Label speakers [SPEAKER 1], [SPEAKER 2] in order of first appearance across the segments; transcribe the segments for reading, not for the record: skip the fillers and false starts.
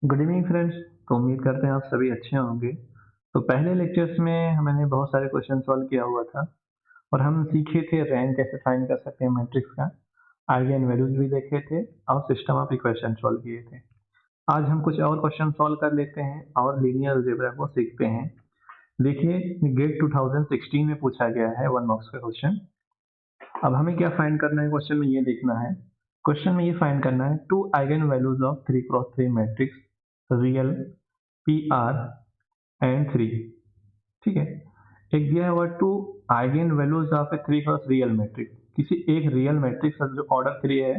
[SPEAKER 1] Good evening friends. तो उम्मीद करते हैं आप सभी अच्छे होंगे। तो पहले लेक्चर्स में मैंने बहुत सारे क्वेश्चन सॉल्व किया हुआ था और हम सीखे थे रैंक कैसे फाइंड कर सकते हैं मैट्रिक्स का, आइगन वैल्यूज भी देखे थे और सिस्टम ऑफ इक्वेशन सॉल्व किए थे। आज हम कुछ और क्वेश्चन सॉल्व कर लेते हैं और लीनियर अलजेब्रा को सीखते हैं। देखिए, गेट 2016 में पूछा गया है 1 मार्क्स का क्वेश्चन। अब हमें क्या फाइंड करना है, क्वेश्चन में ये देखना है। क्वेश्चन में ये फाइंड करना है two eigen values of 3x3 matrix real P R and 3। ठीक है, एक दिया हुआ two eigen values of a 3x real matrix. किसी एक रियल मैट्रिक्स का जो ऑर्डर 3 है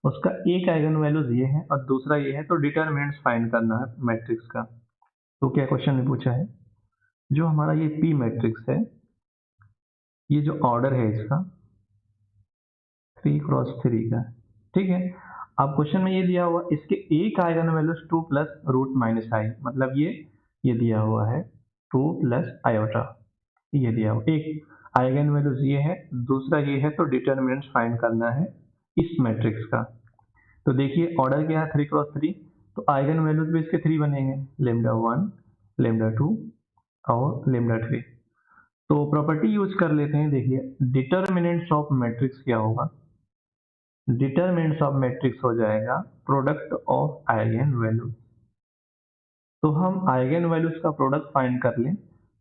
[SPEAKER 1] उसका एक आइगन वैल्यूज ये है और दूसरा ये है, तो डिटरमिनेंट्स फाइंड करना है मैट्रिक्स का। तो क्या क्वेश्चन में पूछा है, जो हमारा ये पी मैट्रिक्स है, ये जो ऑर्डर है इसका 3x3 का, ठीक है। अब क्वेश्चन में ये दिया हुआ इसके एक eigen values 2 plus root minus i, मतलब ये दिया हुआ है 2 प्लस आयोटा, ये दिया हुआ एक आइगन वैल्यूज ये है, दूसरा ये है, तो डिटरमिनेंट फाइंड करना है इस मैट्रिक्स का। तो देखिए ऑर्डर क्या है 3x3, तो आइगन वैल्यूज भी इसके 3 बनेंगे, लेमडा 1, लेमडा 2 और लेमडा 3। तो प्रॉपर्टी यूज कर लेते हैं। देखिए डिटरमिनेंट्स ऑफ मैट्रिक्स क्या होगा, डिटरमिनेंट्स ऑफ मैट्रिक्स हो जाएगा प्रोडक्ट ऑफ आइगन वैल्यूज। तो हम आइगन वैल्यूज का प्रोडक्ट फाइंड कर लें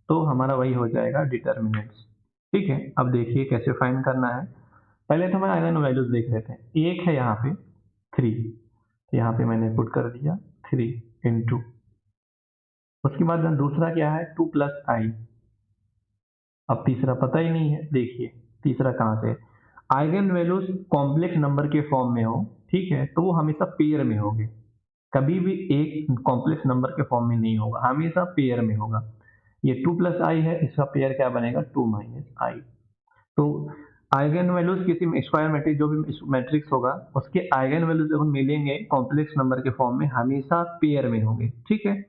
[SPEAKER 1] तो हमारा वही हो जाएगा डिटरमिनेंट्स। ठीक है, अब देखिए कैसे फाइंड करना है। पहले तो हम आइगन वैल्यूज देख लेते हैं। एक है यहाँ पे 3, यहाँ पे मैंने पुट कर दिया 3 इंटू, उसके बाद दूसरा क्या है 2 प्लस आई। अब तीसरा पता ही नहीं है, देखिए तीसरा कहाँ से, आइगन वैल्यूज कॉम्प्लेक्स नंबर के फॉर्म में हो, ठीक है, तो वो हमेशा पेयर में होंगे, कभी भी एक कॉम्प्लेक्स नंबर के फॉर्म में नहीं होगा, हमेशा पेयर में होगा। ये 2 प्लस आई है, इसका पेयर क्या बनेगा 2 माइनस आई। तो आइगन वैल्यूज किसी स्क्वायर मैट्रिक्स, जो भी मैट्रिक्स होगा उसके आइगन वैल्यूज जब मिलेंगे कॉम्प्लेक्स नंबर के फॉर्म में हमेशा पेयर में होंगे, ठीक है।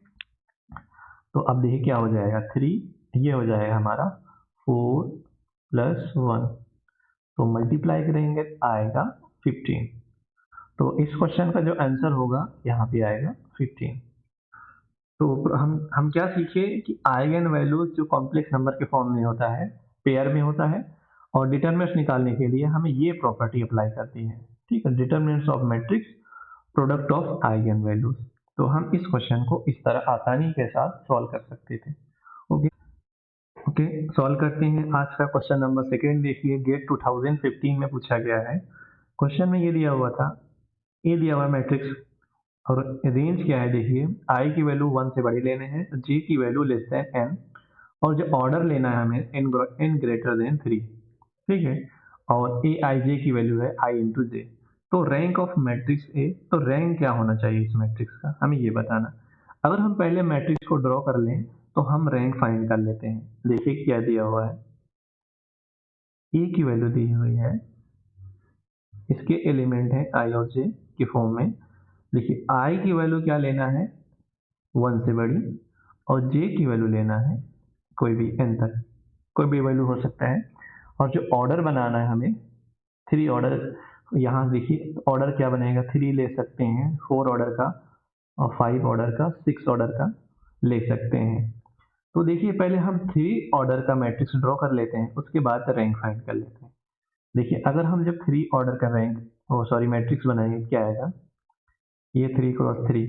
[SPEAKER 1] तो अब देखिए क्या हो जाएगा 3, ये हो जाएगा हमारा 4 प्लस 1, तो मल्टीप्लाई करेंगे आएगा 15। तो इस क्वेश्चन का जो आंसर होगा यहाँ पे आएगा 15। तो हम क्या सीखे कि आइगन वैल्यूज जो कॉम्प्लेक्स नंबर के फॉर्म में होता है, पेयर में होता है, और डिटरमिनेंट्स निकालने के लिए हमें ये प्रॉपर्टी अप्लाई करती है। ठीक है, determinants of matrix product of eigen values. तो हम इस क्वेश्चन को इस तरह आसानी के साथ सॉल्व कर सकते थे। ओके ओके, सॉल्व करते हैं आज का क्वेश्चन नंबर सेकेंड। देखिए गेट 2015 में पूछा गया है। क्वेश्चन में ये दिया हुआ था, ये दिया हुआ मैट्रिक्स और रेंज क्या है, देखिए आई की वैल्यू 1 से बड़ी लेने हैं, जे की वैल्यू लेस देन एन, और जो ऑर्डर लेना है हमें एन ग्रेटर देन 3, ठीक है। और ए आई जे की वैल्यू है आई इंटू जे। तो रैंक ऑफ मैट्रिक्स ए, तो रैंक क्या होना चाहिए इस मैट्रिक्स का, हमें ये बताना। अगर हम पहले मैट्रिक्स को ड्रॉ कर लें तो हम रैंक फाइंड कर लेते हैं। देखिए क्या दिया हुआ है, ए की वैल्यू दी हुई है, इसके एलिमेंट है आई और जे के फॉर्म में। देखिए आई की वैल्यू क्या लेना है 1 से बड़ी, और जे की वैल्यू लेना है कोई भी एन तक, कोई भी वैल्यू हो सकता है। और जो ऑर्डर बनाना है हमें 3 ऑर्डर, यहाँ देखिए ऑर्डर क्या बनेगा, 3 ले सकते हैं, 4 ऑर्डर का और 5 ऑर्डर का, 6 ऑर्डर का ले सकते हैं। तो देखिए पहले हम 3 ऑर्डर का मैट्रिक्स ड्रॉ कर लेते हैं, उसके बाद रैंक फाइंड कर लेते हैं। देखिए अगर हम जब 3 ऑर्डर का रैंक, ओ सॉरी मैट्रिक्स बनाएंगे, क्या आएगा, ये 3x3,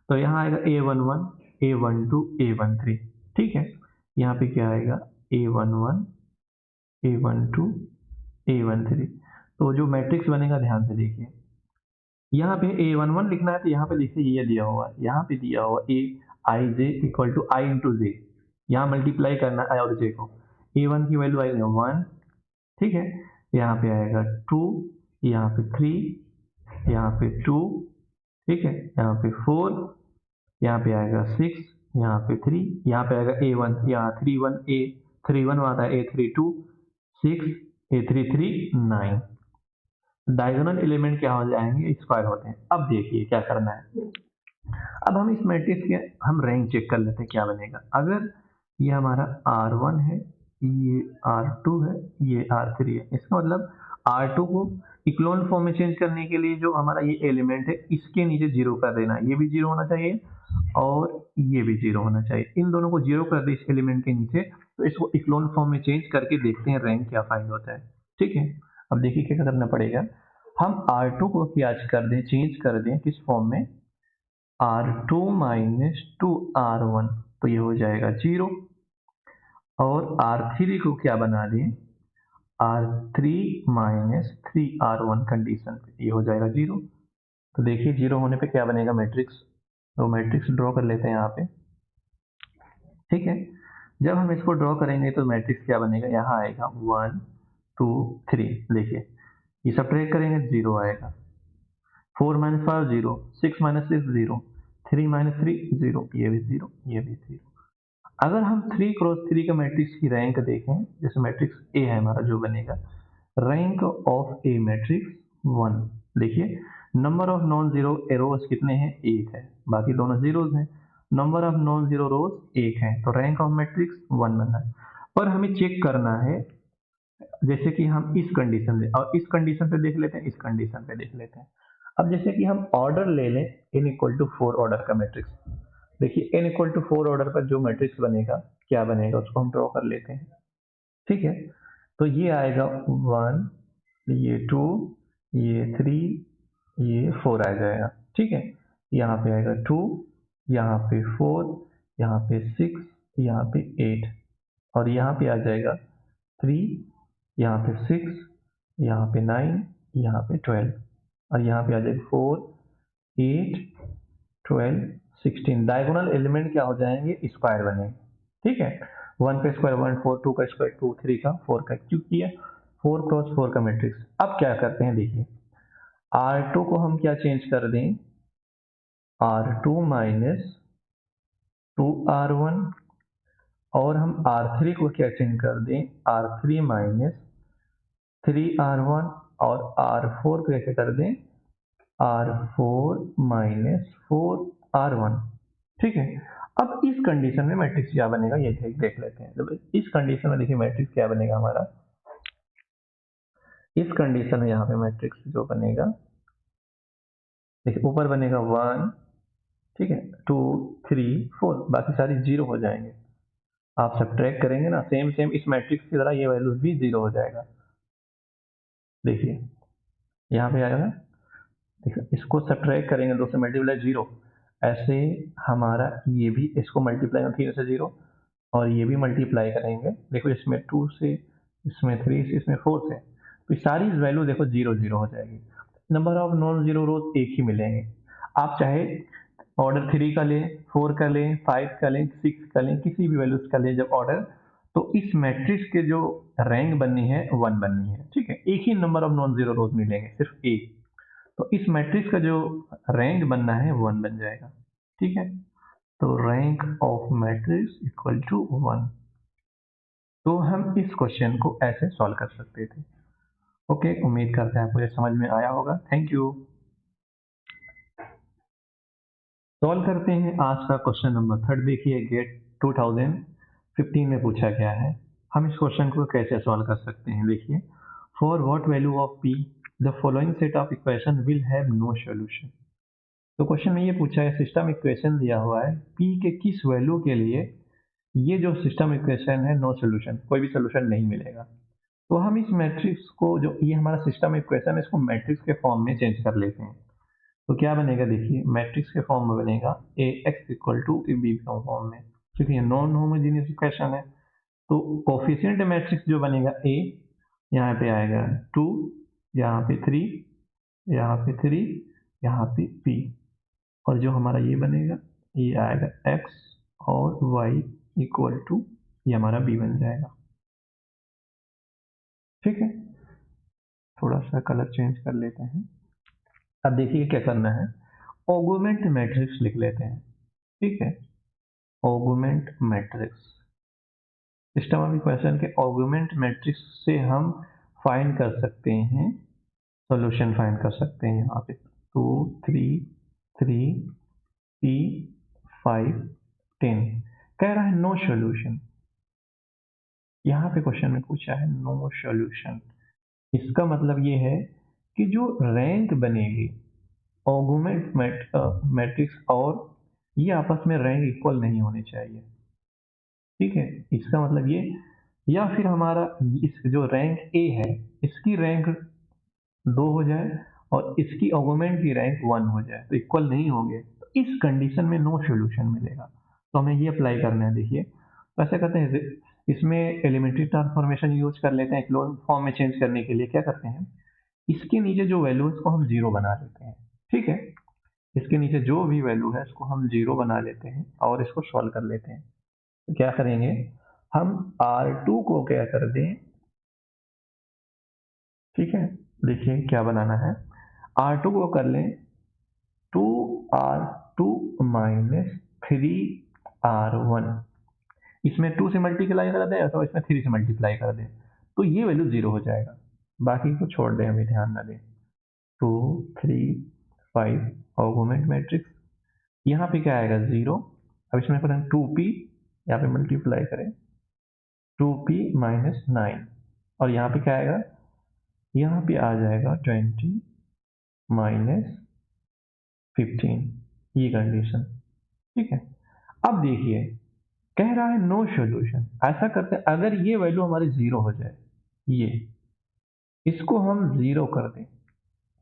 [SPEAKER 1] तो यहाँ आएगा A11, A12, A13, ठीक है। यहाँ पे क्या आएगा A11, A12, A13। तो जो मैट्रिक्स बनेगा ध्यान से देखिए, यहाँ पे A11 लिखना है तो यहाँ पे देखिए ये दिया हुआ है, यहाँ पे दिया हुआ ए आई J equal to I into जे, यहाँ मल्टीप्लाई करना है और जे को। A1 की वैल्यू आएगी 1, ठीक है, यहाँ पे आएगा 2, यहाँ पे 3, यहाँ पे 2, ठीक है, यहाँ पे 4, यहाँ पे आएगा 6, यहाँ पे 3, यहाँ पे आएगा A1, यहाँ 31, A31 आता है, A32 6, A33 9। डायगोनल एलिमेंट क्या हो जाएंगे, स्क्वायर होते हैं। अब देखिए क्या करना है, अब हम इस मैट्रिक्स के हम रैंक चेक कर लेते हैं क्या बनेगा। अगर ये हमारा R1 है, ये R2 है, ये R3 है, इसका मतलब R2 को इक्लोन फॉर्म में चेंज करने के लिए जो हमारा ये एलिमेंट है इसके नीचे 0 कर देना, ये भी 0 होना चाहिए और ये भी 0 होना चाहिए। इन दोनों को 0 कर दे इस एलिमेंट के नीचे, तो इसको इक्लोन फॉर्म में चेंज करके देखते हैं रैंक क्या फाइंड होता है। ठीक है, अब देखिए क्या करना पड़ेगा, हम R2 को क्या कर दें, चेंज कर दें किस फॉर्म में, R2 माइनस 2R1, तो ये हो जाएगा 0, और R3 को क्या बना दें, R3 माइनस 3R1 कंडीशन पे, ये हो जाएगा 0। तो देखिए 0 होने पे क्या बनेगा मैट्रिक्स, तो मैट्रिक्स ड्रॉ कर लेते हैं यहाँ पे। ठीक है, जब हम इसको ड्रॉ करेंगे तो मैट्रिक्स क्या बनेगा, यहाँ आएगा 1 2 3, देखिए ये सब्ट्रैक्ट करेंगे 0 आएगा, 4 माइनस 5 0, 6 माइनस 6 0, 3 माइनस 3 0, ये भी 0, ये भी 0। अगर हम 3 क्रॉस 3 का मैट्रिक्स की रैंक देखें, जैसे मैट्रिक्स ए है हमारा जो बनेगा, रैंक ऑफ ए मैट्रिक्स 1, देखिए number of non zero arrows कितने हैं, 1 है, बाकी दोनों जीरोज हैं, नंबर ऑफ नॉन जीरो रोज 1 है, तो रैंक ऑफ मैट्रिक्स 1 बना है। पर हमें चेक करना है, जैसे कि हम इस कंडीशन में, और इस कंडीशन पे देख लेते हैं, इस कंडीशन पे देख लेते हैं। अब जैसे कि हम ऑर्डर ले लें n इक्वल टू 4 ऑर्डर का मैट्रिक्स, देखिए n इक्वल टू 4 ऑर्डर पर जो मैट्रिक्स बनेगा क्या बनेगा उसको हम ड्रॉ कर लेते हैं। ठीक है, तो ये आएगा 1, ये 2, ये 3, ये 4 आ जाएगा। ठीक है, यहाँ पे आएगा 2, यहाँ पे 4, यहाँ पे 6, यहाँ पे 8, और यहाँ पे आ जाएगा 3, यहाँ पे 6, यहाँ पे 9, यहाँ पे 12, और यहाँ पे आ जाएगा 4, 8, 12, 16। डायगोनल एलिमेंट क्या हो जाएंगे, स्क्वायर बनेंगे। ठीक है, 1 का स्क्वायर 1, 4, 2 का स्क्वायर 2, 3 का 4 का, क्योंकि ये 4 क्रॉस 4 का मैट्रिक्स। अब क्या करते हैं, देखिए R2 को हम क्या चेंज कर दें, R2 माइनस 2R1, और हम R3 को क्या चेंज कर दें, R3 माइनस 3R1, और R4 को कैसे कर दें, R4 माइनस 4R1। ठीक है, अब इस कंडीशन में मैट्रिक्स क्या बनेगा ये देख लेते हैं। तो इस कंडीशन में देखिए मैट्रिक्स क्या बनेगा हमारा, इस कंडीशन में यहाँ पे मैट्रिक्स जो बनेगा, देखिए ऊपर बनेगा 1, ठीक है, 2 3 4, बाकी सारी 0 हो जाएंगे। आप सब्ट्रैक्ट करेंगे ना, सेम सेम इस मैट्रिक्स की तरह ये वैल्यूज भी 0 हो जाएगा। देखिए यहाँ पे आएगा, देखिए इसको सब्ट्रैक्ट करेंगे 2 से मल्टीप्लाई 0, ऐसे हमारा ये भी इसको मल्टीप्लाई 3 से 0, और ये भी मल्टीप्लाई करेंगे, देखो इसमें 2 से, इसमें 3 से, इसमें 4 से, तो सारी वैल्यू देखो 0 0 हो जाएगी। नंबर ऑफ नॉन जीरो रोज एक ही मिलेंगे। आप चाहे ऑर्डर 3 का लें, 4 का लें, 5 का लें, 6 का लें, किसी भी वैल्यूज का लें जब ऑर्डर, तो इस मैट्रिक्स के जो रैंक बननी है 1 बननी है। ठीक है, एक ही number of non zero rows मिलेंगे, सिर्फ एक, तो इस मैट्रिक्स का जो रैंक बनना है 1 बन जाएगा। ठीक है, तो rank of matrix equal to 1। तो हम इस क्वेश्चन को ऐसे सॉल्व कर सकते थे। ओके, उम्मीद करते हैं आपको ये समझ में आया होगा। Thank you. सॉल्व करते हैं आज का क्वेश्चन नंबर 3। देखिए गेट 2015 में पूछा गया है। हम इस क्वेश्चन को कैसे सॉल्व कर सकते हैं, देखिए for what value of p the following set of equation will have no solution. तो क्वेश्चन में ये पूछा है, सिस्टम इक्वेशन दिया हुआ है, p के किस वैल्यू के लिए ये जो सिस्टम इक्वेशन है नो सॉल्यूशन, कोई भी सॉल्यूशन नहीं मिलेगा। तो हम इस मैट्रिक्स को, जो ये हमारा सिस्टम इक्वेशन है, इसको मैट्रिक्स के फॉर्म में चेंज कर लेते हैं। तो क्या बनेगा, देखिए मैट्रिक्स के फॉर्म में बनेगा A X equal to A B form में, क्योंकि ये नॉन होमोजीनियस इक्वेशन है। तो कोफिशिएंट मैट्रिक्स जो बनेगा ए, यहाँ पे आएगा 2, यहाँ पे 3, यहाँ पे 3, यहाँ पे p, और जो हमारा ये बनेगा ये आएगा x और y इक्वल टू, ये हमारा b बन जाएगा। ठीक है, थोड़ा सा कलर चेंज कर लेते हैं। अब देखिए क्या करना है, ऑगुमेंट मैट्रिक्स लिख लेते हैं। ठीक है, ऑगुमेंट मैट्रिक्स, सिस्टम ऑफ इक्वेशन के ऑगुमेंट मैट्रिक्स से हम फाइंड कर सकते हैं, सॉल्यूशन फाइंड कर सकते हैं। यहाँ पे 2 3 3 p 5 10 कह रहा है नो सॉल्यूशन। यहाँ पे क्वेश्चन में पूछा है नो सॉल्यूशन, इसका मतलब ये है कि जो रैंक बनेगी ऑगमेंट मैट्रिक्स और ये आपस में रैंक इक्वल नहीं होने चाहिए। ठीक है, इसका मतलब ये, या फिर हमारा इस जो रैंक ए है इसकी रैंक 2 हो जाए और इसकी ऑगमेंट की रैंक 1 हो जाए, तो इक्वल नहीं होंगे, तो इस कंडीशन में नो सॉल्यूशन मिलेगा। तो हमें ये अप्लाई करना है। देखिए, तो ऐसे करते हैं, इसमें एलिमेंट्री ट्रांसफॉर्मेशन यूज कर लेते हैं क्लोज फॉर्म में चेंज करने के लिए। क्या करते हैं, इसके नीचे जो वैल्यू है उसको हम 0 बना लेते हैं। ठीक है, इसके नीचे जो भी वैल्यू है इसको हम 0 बना लेते हैं और इसको सॉल्व कर लेते हैं। तो क्या करेंगे, हम R2 को क्या कर दें, ठीक है, देखिए क्या बनाना है, R2 को कर लें 2R2 माइनस 3R1। इसमें 2 से मल्टीप्लाई कर दें तो इसमें 3 से मल्टीप्लाई कर दें, तो ये वैल्यू 0 हो जाएगा। बाकी को छोड़ दें, हमें ध्यान ना दें। 2 3 5 ऑगमेंट मैट्रिक्स, यहाँ पे क्या आएगा 0। अब इसमें करें 2p, यहाँ पे मल्टीप्लाई करें 2p माइनस 9, और यहाँ पे क्या आएगा, यहाँ पे आ जाएगा 20 माइनस 15, ये कंडीशन। ठीक है, अब देखिए कह रहा है नो सॉल्यूशन। ऐसा करते हैं, अगर ये वैल्यू हमारी 0 हो जाए, ये इसको हम 0 कर दें,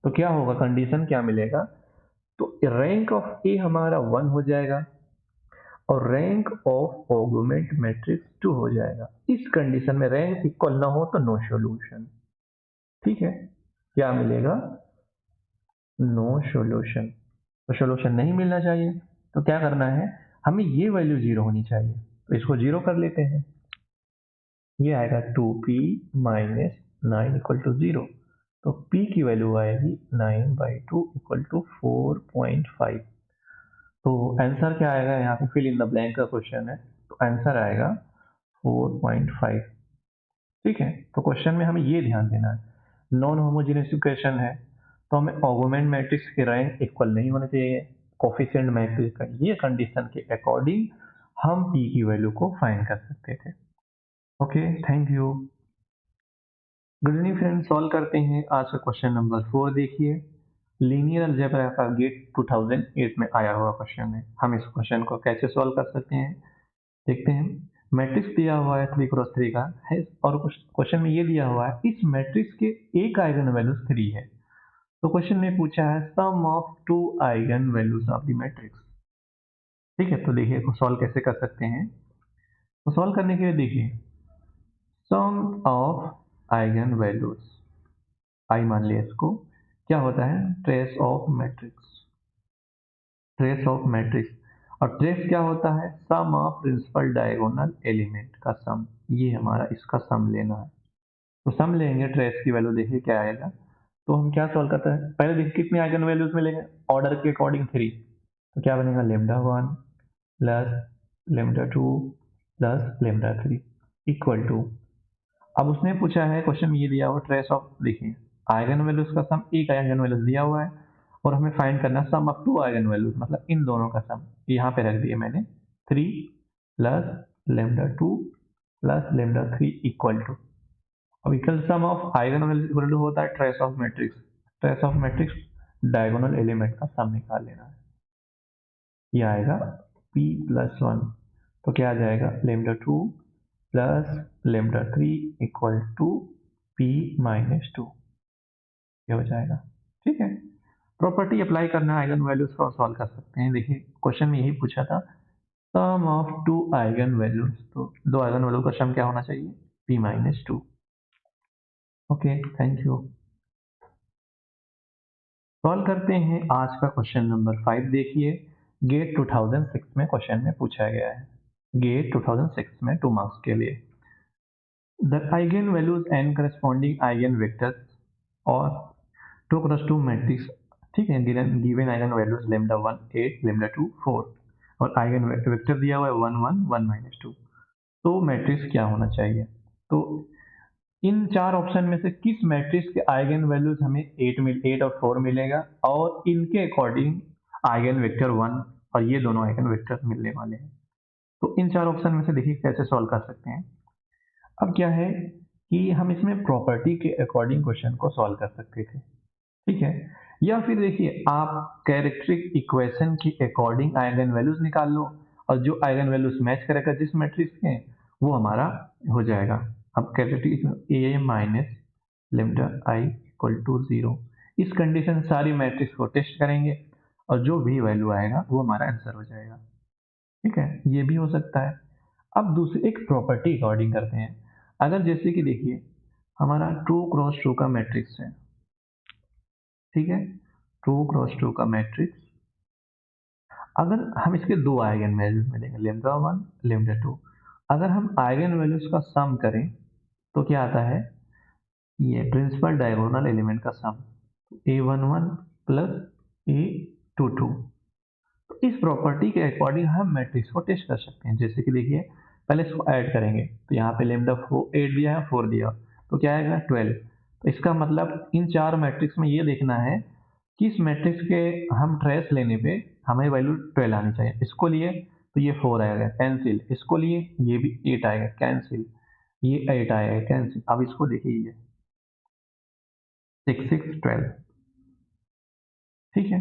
[SPEAKER 1] तो क्या होगा, कंडीशन क्या मिलेगा, तो रैंक ऑफ ए हमारा 1 हो जाएगा और रैंक ऑफ ऑगमेंट मैट्रिक्स 2 हो जाएगा। इस कंडीशन में रैंक इक्वल ना हो तो नो सॉल्यूशन। ठीक है, क्या मिलेगा, नो सॉल्यूशन। तो सॉल्यूशन नहीं मिलना चाहिए, तो क्या करना है, हमें ये वैल्यू 0 होनी चाहिए, तो इसको 0 कर लेते हैं। ये आएगा 2p माइनस 9 इक्वल टू 0, तो p की वैल्यू आएगी 9/2 इक्वल टू 4.5। तो आंसर क्या आएगा, यहाँ पे फिल इन द ब्लैंक का क्वेश्चन है, तो आंसर आएगा 4.5। ठीक है, तो क्वेश्चन में हमें ये ध्यान देना है, नॉन होमोजेनियस इक्वेशन है, तो हमें ऑगमेंट मैट्रिक्स के रैंक इक्वल नहीं होने चाहिए कोफिशिएंट मैट्रिक्स का। ये कंडीशन के अकॉर्डिंग हम p की वैल्यू को फाइंड कर सकते थे। Okay, thank you. Good evening friends, solve करते हैं आज का क्वेश्चन नंबर 4। देखिए, लीनियर अलजेब्रा का गेट 2008 में आया हुआ क्वेश्चन है। हम इस क्वेश्चन को कैसे सॉल्व कर सकते हैं, देखते हैं। मैट्रिक्स दिया हुआ है 3x3 का है, और क्वेश्चन में ये दिया हुआ है इस मैट्रिक्स के एक आइगन वैल्यूज 3 है। तो क्वेश्चन में पूछा है sum of 2 eigen values of the matrix. ठीक है, तो देखिए सॉल्व कैसे कर सकते हैं। तो सॉल्व करने के लिए देखिए, सम ऑफ आइगन वैल्यूज, आई मान लिया इसको, क्या होता है, trace of matrix. Trace of matrix, और ट्रेस क्या होता है, sum of principal diagonal element का सम। ये हमारा इसका सम लेना है, तो सम लेंगे ट्रेस की वैल्यू, देखिए क्या आएगा। तो हम क्या सॉल्व करते हैं, पहले देखिए कितने आइगन वैल्यूज मिलेंगे, ऑर्डर के अकॉर्डिंग 3, तो क्या बनेगा, λ1 प्लस λ2 प्लस λ3 इक्वल टू। अब उसने पूछा है, क्वेश्चन में ये दिया हुआ ट्रेस ऑफ, देखिए आइगन वैल्यूज का सम, एक आइगन वैल्यूज दिया हुआ है और हमें फाइंड करना सम ऑफ 2 आइगन वैल्यूज, मतलब इन दोनों का सम। यहाँ पे रख दिए मैंने 3 प्लस λ2 प्लस λ3 इक्वल टू। अब equal some of eigen value होता है trace of matrix. Trace of matrix diagonal element का सम निकाल लेना है। ये आएगा p प्लस 1, तो क्या आ जाएगा, λ2 plus λ3 equal to p minus 2, ये हो जाएगा। ठीक है, प्रॉपर्टी अप्लाई करना है, आइगन वैल्यूज को सॉल्व कर सकते हैं। देखिए क्वेश्चन में यही पूछा था, सम ऑफ 2 आइगन वैल्यूज, तो 2 आइगन वैल्यू का सम क्या होना चाहिए, p minus 2। Okay, thank you. Solve करते हैं आज का क्वेश्चन नंबर 5। देखिए, गेट 2006 में क्वेश्चन में पूछा गया है, गेट 2006 में 2 मार्क्स के लिए। The eigen values and corresponding eigen vectors और 2x2 मैट्रिक्स। ठीक है, गिवन आइगन वैल्यूज λ1 8 λ2 4 और आइगन वेक्टर दिया हुआ है 1 1 1 माइनस 2। तो मैट्रिक्स क्या होना चाहिए, तो इन 4 ऑप्शन में से किस मैट्रिक्स के आइगन वैल्यूज हमें 8 और 4 मिलेगा, और इनके अकॉर्डिंग आइगन वेक्टर 1 और ये दोनों आइगन वेक्टर मिलने वाले हैं। तो इन 4 ऑप्शन में से देखिए कैसे सॉल्व कर सकते हैं। अब क्या है कि हम इसमें प्रॉपर्टी के अकॉर्डिंग क्वेश्चन को सॉल्व कर सकते थे। ठीक है। या फिर देखिए आप कैरेक्टरिस्टिक इक्वेशन के अकॉर्डिंग आइगन वैल्यूज निकाल लो और जो आइगन वैल्यूज मैच करेगा जिस मैट्रिक्स के वो हमारा हो जाएगा। अब characteristic A minus lambda I equal to 0, इस कंडीशन से सारी मैट्रिक्स को टेस्ट करेंगे और जो भी वैल्यू आएगा वो हमारा आंसर हो जाएगा। ठीक है, ये भी हो सकता है। अब दूसरी एक प्रॉपर्टी अकॉर्डिंग करते हैं। अगर जैसे कि देखिए हमारा 2x2 का मैट्रिक्स है, ठीक है, 2x2 का मैट्रिक्स, अगर हम इसके दो आइगन वैल्यूज मिलेंगे लेमडा 1 लेमडा 2, अगर हम आइगन वैल्यूज का सम करें तो क्या आता है, ये प्रिंसिपल डायगोनल एलिमेंट का सम a11 प्लस a22। तो इस प्रॉपर्टी के अकॉर्डिंग हम मैट्रिक्स को टेस्ट कर सकते हैं। जैसे कि देखिए पहले इसको ऐड करेंगे तो यहाँ पे लेमडा 8 दिया है 4 दिया, तो क्या आएगा 12। तो इसका मतलब इन चार मैट्रिक्स में ये देखना है कि इस मैट्रिक्स के हम ट्रेस लेने पे हमें वैल्यू 12 आनी चाहिए। इसको लिए तो ये 4 आएगा कैंसिल, इसको लिए ये भी 8 आएगा कैंसिल, ये 8 आएगा कैंसिल। अब इसको देखिए ये 6 6 12, ठीक है।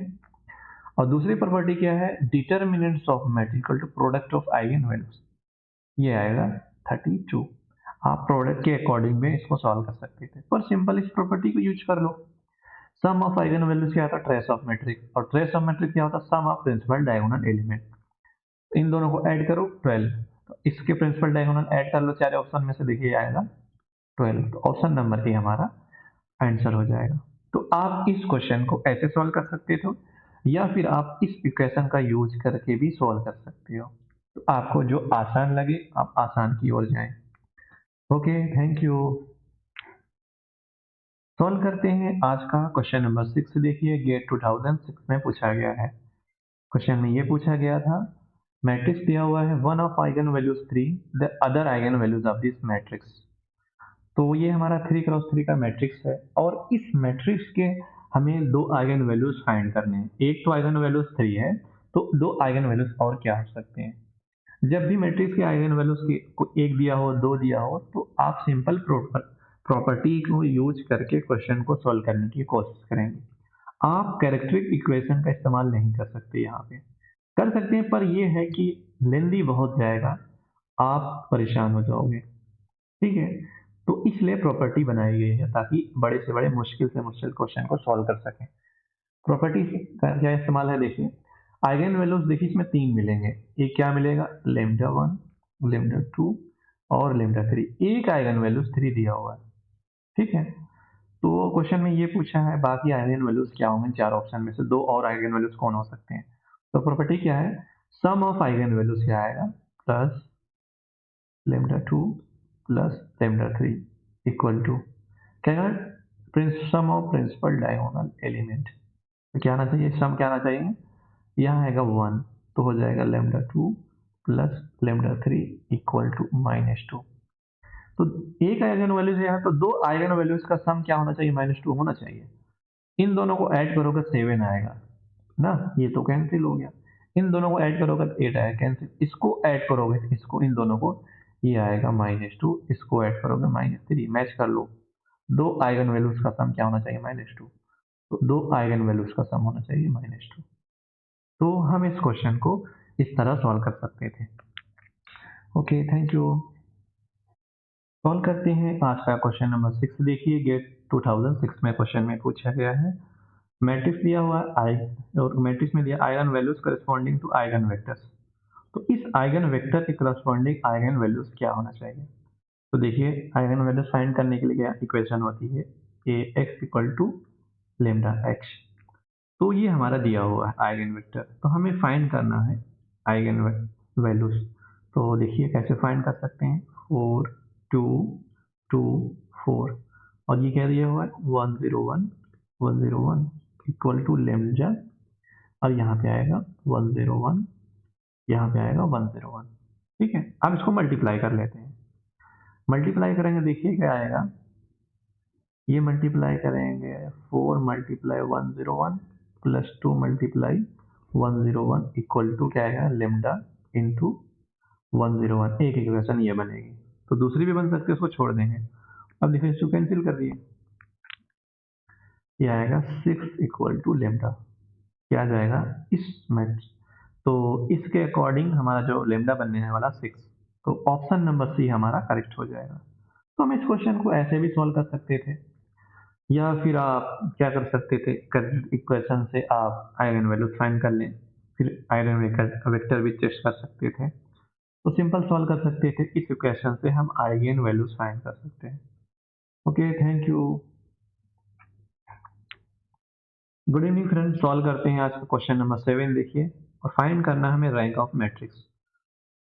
[SPEAKER 1] और दूसरी प्रॉपर्टी क्या है, determinants of matrix equal to product of eigen values, ये आएगा 32। आप प्रोडक्ट के अकॉर्डिंग में इसको सॉल्व कर सकते थे, पर सिंपल इस प्रॉपर्टी को यूज कर लो। सम ऑफ आइगन वैल्यूज क्या होता है, ट्रेस ऑफ मैट्रिक्स, और ट्रेस ऑफ मैट्रिक्स क्या होता है, sum of principal diagonal element. इन दोनों को ऐड करो 12, तो इसके प्रिंसिपल डायगोनल ऐड कर लो चार ऑप्शन में से, देखिए आएगा 12। तो ऑप्शन नंबर ए हमारा आंसर हो जाएगा। तो आप इस क्वेश्चन को ऐसे सॉल्व कर सकते थे या फिर आप इस इक्वेशन का यूज करके भी सॉल्व कर सकते हो। तो आपको जो आसान लगे आप आसान की ओर जाएं। Okay, thank you. सॉल्व करते हैं आज का क्वेश्चन नंबर 6। देखिए गेट 2006 में पूछा गया है। क्वेश्चन में ये पूछा गया था, मैट्रिक्स दिया हुआ है, one of eigen values 3, the other eigen values of this matrix. तो ये हमारा 3x3 का मैट्रिक्स है और इस मैट्रिक्स के हमें दो आइगन वैल्यूज फाइंड करने हैं। एक तो आइगन वैल्यूज 3 है, तो दो आइगन वैल्यूज और क्या हो सकते हैं। जब भी मैट्रिक्स के आइगन वैल्यूज के को एक दिया हो दो दिया हो तो आप सिंपल प्रॉपर्टी को यूज करके क्वेश्चन को सॉल्व करने की कोशिश करेंगे। आप कैरेक्टरिस्टिक इक्वेशन का इस्तेमाल नहीं कर सकते, यहाँ पे कर सकते हैं पर यह है कि लेंदी बहुत जाएगा, आप परेशान हो जाओगे। ठीक है, तो इसलिए प्रॉपर्टी बनाई गई है ताकि बड़े से बड़े मुश्किल से मुश्किल क्वेश्चन को सॉल्व कर सकें। प्रॉपर्टी का क्या इस्तेमाल है, देखिए आइगन वैल्यूज देखिए इसमें तीन मिलेंगे। एक क्या मिलेगा, लेमडा 1 लेमडा 2 और लेमडा 3। एक आइगन वैल्यूज 3 दिया हुआ है, ठीक है। तो क्वेश्चन में ये पूछा है बाकी आइगन वैल्यूज क्या होंगे, चार ऑप्शन में से दो और आइगन वैल्यूज कौन हो सकते हैं। तो प्रॉपर्टी क्या है, सम ऑफ आइगन वैल्यूज क्या आएगा, plus lambda 2 plus lambda 3 equal to क्या, sum of principal diagonal element. तो क्या आना चाहिए, सम क्या आना चाहिए, यहाँ आएगा 1, तो हो जाएगा lambda 2 plus lambda 3 equal to -2। तो एक आइगन वैल्यूज है यहाँ, तो दो आइगन वैल्यूज का सम क्या होना चाहिए, -2 होना चाहिए। इन दोनों को ऐड करोगे 7 आएगा ना, ये तो कैंसिल हो गया। इन दोनों को ऐड करोगे तो 8 आएगा कैंसिल, इसको ऐड करोगे इसको इन दोनों को, ये आएगा -2, इसको ऐड करोगे -3, मैच कर लो। दो आइगन वैल्यूज का सम क्या होना चाहिए, -2। तो दो आइगन वैल्यूज का सम होना चाहिए -2। तो हम इस क्वेश्चन को इस तरह सॉल्व कर सकते थे। Okay, thank you. सॉल्व करते हैं आज का क्वेश्चन नंबर 6। देखिए गेट 2006 में क्वेश्चन में पूछा गया है, मैट्रिक्स दिया हुआ है और मैट्रिक्स में दिया eigen values corresponding to eigen vectors. तो इस आइगन वेक्टर के करस्पॉन्डिंग आइगन वैल्यूज क्या होना चाहिए। तो देखिए आइगन वैल्यूज फाइंड करने के लिए क्या इक्वेशन होती है, A X equal to lambda X. तो ये हमारा दिया हुआ है आइगन वेक्टर, तो हमें फाइंड करना है आइगन वैल्यूज। तो देखिए कैसे फाइंड कर सकते हैं, 4 2 2 4, और ये क्या दिया हुआ है 101 101 इक्वल टू लेमडा, और यहाँ पे आएगा 101, यहाँ पे आएगा 101। ठीक है, अब इसको मल्टीप्लाई कर लेते हैं। मल्टीप्लाई करेंगे देखिए क्या आएगा, ये मल्टीप्लाई करेंगे 4 multiply 101 plus 2 multiply 101 equal to क्या आएगा, लेमडा इंटू 101। एक इक्वेशन ये बनेगी, तो दूसरी भी बन सकती है, उसको छोड़ देंगे। अब देखिए इसको कैंसिल कर दिए, ये आएगा 6 इक्वल टू लेमडा। क्या आ जाएगा इस मैच, तो इसके अकॉर्डिंग हमारा जो लेमडा बनने वाला 6, तो ऑप्शन नंबर सी हमारा करेक्ट हो जाएगा। तो हम इस क्वेश्चन को ऐसे भी सॉल्व कर सकते थे, या फिर आप क्या कर सकते थे, इक्वेशन से आप आइगन वैल्यू फाइंड कर लें, फिर आइगन वेक्टर भी टेस्ट कर सकते थे। तो सिंपल सॉल्व कर सकते थे, इस इक्वेशन से हम आइगन वैल्यूज फाइंड कर सकते हैं। Okay, thank you. Good evening friends, solve करते हैं आज का क्वेश्चन नंबर 7। देखिए, और फाइंड करना है हमें रैंक ऑफ मैट्रिक्स।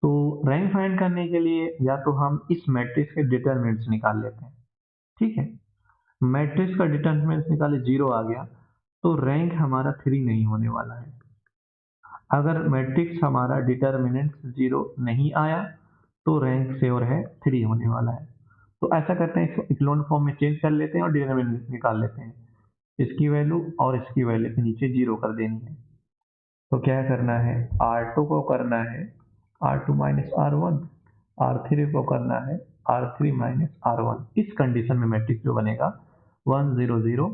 [SPEAKER 1] तो रैंक फाइंड करने के लिए या तो हम इस मैट्रिक्स के डिटरमिनेंट्स निकाल लेते हैं, ठीक है। मैट्रिक्स का डिटरमिनेंट निकाले 0 आ गया, तो रैंक हमारा 3 नहीं होने वाला है। अगर मैट्रिक्स हमारा डिटरमिनेंट 0 नहीं आया तो रैंक श्योर है 3 होने वाला है। तो ऐसा करते हैं, इसको इक्लोन फॉर्म में चेंज कर लेते हैं और डिटरमिनेंट निकाल लेते हैं। इसकी वैल्यू और इसकी वैल्यू के नीचे 0 कर देनी है। तो क्या करना है, R2 को करना है R2 माइनस R1, R3 को करना है R3 माइनस R1। इस कंडीशन में मैट्रिक्स जो बनेगा 1 0 0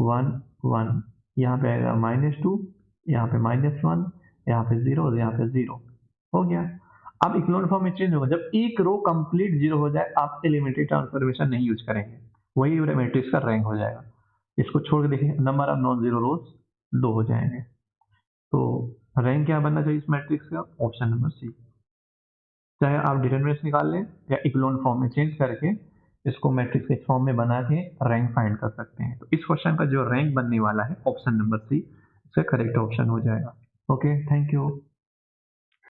[SPEAKER 1] 1 1, यहाँ पे आएगा -2, यहाँ पे -1, यहाँ पे 0, यहाँ पे 0 हो गया। अब इक्लोन फॉर्म में चेंज होगा जब एक रो कंप्लीट 0 हो जाए, आप एलिमेंट्री ट्रांसफॉर्मेशन नहीं यूज करेंगे, वही मैट्रिक्स का रैंक हो जाएगा। इसको छोड़ के देखिए, नंबर ऑफ नॉन जीरो रोज 2 हो जाएंगे। तो रैंक क्या बनना चाहिए इस मैट्रिक्स का, ऑप्शन नंबर सी। चाहे आप डिटरमिनेंट्स निकाल लें या इक्लोन फॉर्म में चेंज करके इसको मैट्रिक्स के फॉर्म में बना के रैंक फाइंड कर सकते हैं। तो इस क्वेश्चन का जो रैंक बनने वाला है ऑप्शन नंबर सी इसका करेक्ट ऑप्शन हो जाएगा। Okay, thank you.